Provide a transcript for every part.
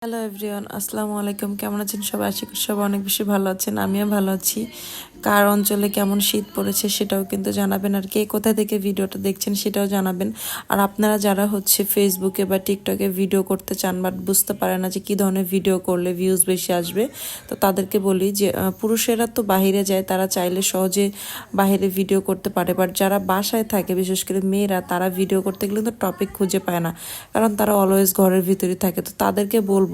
Hello everyone, আসসালামু আলাইকুম। কেমন আছেন সবাই? আশা করি সবাই অনেক বেশি ভালো আছেন। আমিও ভালো আছি। কার অঞ্চলে কেমন শীত পড়েছে সেটাও কিন্তু জানাবেন, আর কে কোথা থেকে ভিডিওটা দেখছেন সেটাও জানাবেন। আর আপনারা যারা ফেসবুকে বা টিকটকে ভিডিও করতে চান বাট বুঝতে পারে না যে কী ধরনের ভিডিও করলে ভিউজ বেশি আসবে, তো তাদেরকে বলি যে পুরুষেরা তো বাহিরে যায়, তারা চাইলে সহজে বাহিরে ভিডিও করতে পারে, বাট যারা বাসায় থাকে বিশেষ করে মেয়েরা, তারা ভিডিও করতে গেলে তো টপিক খুঁজে পায় না, কারণ তারা অলওয়েজ ঘরের ভিতরে থাকে। তো তাদেরকে বলবো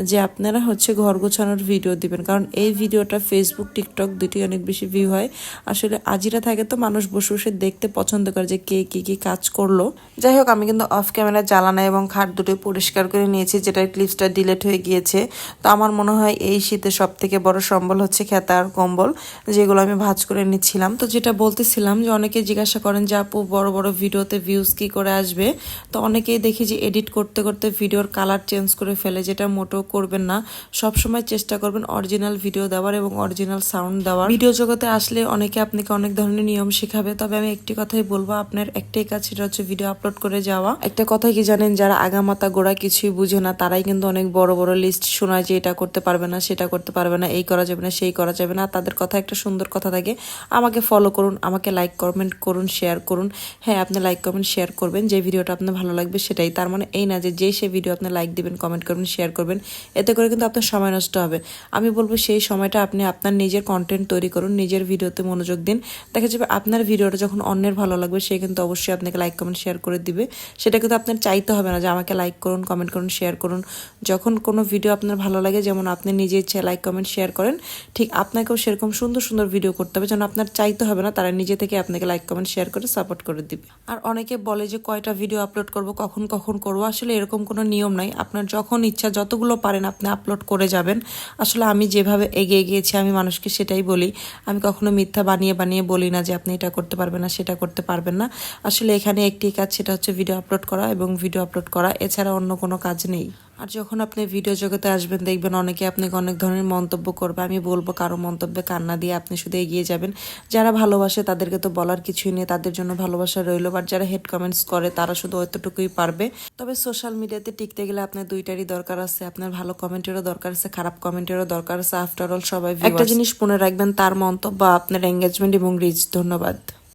যে আপনারা ঘর গোছানোর ভিডিও দিবেন, কারণ এই ভিডিওটা ফেসবুক টিকটক দুটি অনেক বেশি ভিউ হয়। আসলে আজিরা থাকে তো মানুষ বসে বসে দেখতে পছন্দ করে যে কে কি কি কাজ করলো। যাই হোক, আমি কিন্তু অফ ক্যামেরা জ্বালানা এবং খাট দুটো পরিষ্কার করে নিয়েছি, যেটার ক্লিপসটা ডিলিট হয়ে গিয়েছে। তো আমার মনে হয় এই শীতে সব থেকে বড় সম্বল হচ্ছে খেতা আর কম্বল, যেগুলো আমি ভাঁজ করে নিচ্ছিলাম। তো যেটা বলতেছিলাম যে অনেকে জিজ্ঞাসা করেন যে আপু বড় বড় ভিডিওতে ভিউজ কি করে আসবে। তো অনেকেই দেখি যে এডিট করতে করতে ভিডিওর কালার চেঞ্জ করে ফেলে, যেটা মোটেও করবেন না। সব সময় চেষ্টা করবেন অরিজিনাল ভিডিও দেওয়ার এবং অরিজিনাল সাউন্ড দেওয়ার। ভিডিও জগতে আসলে অনেকে আপনাকে অনেক ধরনের নিয়ম শেখাবে, তবে আমি একটি কথাই বলবো, আপনার একটাই কাজ, সেটা হচ্ছে ভিডিও আপলোড করে যাওয়া। একটা কথা কি জানেন, যারা আগামাতা গোড়া কিছুই বুঝে না তারাই কিন্তু অনেক বড় বড় লিস্ট শোনায় যে এটা করতে পারবে না, সেটা করতে পারবে না, এই করা যাবে না, সেই করা যাবে না। তাদের কথা একটা সুন্দর কথা থাকে, আমাকে ফলো করুন, আমাকে লাইক কমেন্ট করুন, শেয়ার করুন। হ্যাঁ, আপনি লাইক কমেন্ট শেয়ার করবেন, যে ভিডিওটা আপনার ভালো লাগবে সেটাই। তার মানে এই না যে সে ভিডিও আপনি লাইক দিবেন, কমেন্ট করবেন, শেয়ার করবেন, এতে করে কিন্তু আপনার সময় নষ্ট হবে। আমি বলবো সেই সময়টা আপনি আপনার নিজের কন্টেন্ট তৈরি করুন, নিজের ভিডিওতে মনোযোগ দিন। দেখা যাবে আপনার ভিডিওটা যখন অন্যের ভালো লাগবে, সে কিন্তু অবশ্যই আপনাকে লাইক কমেন্ট শেয়ার করে দিবে। সেটা কিন্তু আপনার চাইতে হবে না যে আমাকে লাইক করুন, কমেন্ট করুন, শেয়ার করুন। যখন কোনো ভিডিও আপনার ভালো লাগে, যেমন আপনি নিজে ইচ্ছে লাইক কমেন্ট শেয়ার করেন, ঠিক আপনাকেও সেরকম সুন্দর সুন্দর ভিডিও করতে হবে, যেন আপনার চাইতে হবে না, তারা নিজে থেকে আপনাকে লাইক কমেন্ট শেয়ার করে সাপোর্ট করে দিবে। আর অনেকে বলে যে কয়টা ভিডিও আপলোড করব, কখন কখন করবো, আসলে এরকম কোনো নিয়ম নাই। আপনার যখন ইচ্ছা যতগুলো পারেন আপনি আপলোড করে যাবেন। আসলে আমি যেভাবে এগিয়ে গিয়েছি আমি মানুষকে সেটাই বলি। আমি কখনো মিথ্যা বানিয়ে বানিয়ে বলি না যে আপনি এটা করতে পারবেন না, সেটা করতে পারবেন না। আসলে এখানে একটি কাজ, সেটা হচ্ছে ভিডিও আপলোড করা এবং ভিডিও আপলোড করা, এছাড়া অন্য কোনো কাজ নেই। আর যখন আপনি ভিডিও জগতে আসবেন, দেখবেন অনেকে আপনাকে অনেক ধরনের মন্তব্য করবে। আমি বলবো কারো মন্তব্যে কান্না দিয়ে আপনি শুধু এগিয়ে যাবেন। যারা ভালোবাসে তাদেরকে তো বলার কিছুই নেই, তাদের জন্য ভালোবাসা রইলো। বাট যারা হেড কমেন্টস করে তারা শুধু অতটুকুই পারবে। তবে সোশ্যাল মিডিয়াতে টিকতে গেলে আপনার দুইটারই দরকার আছে, আপনার ভালো কমেন্টেরও দরকার আছে, খারাপ কমেন্টেরও দরকার আছে। আফটার অল সবাই একটা জিনিস মনে রাখবেন, তার মন্তব্য আপনার এঙ্গেজমেন্ট এবং রিচ। ধন্যবাদ।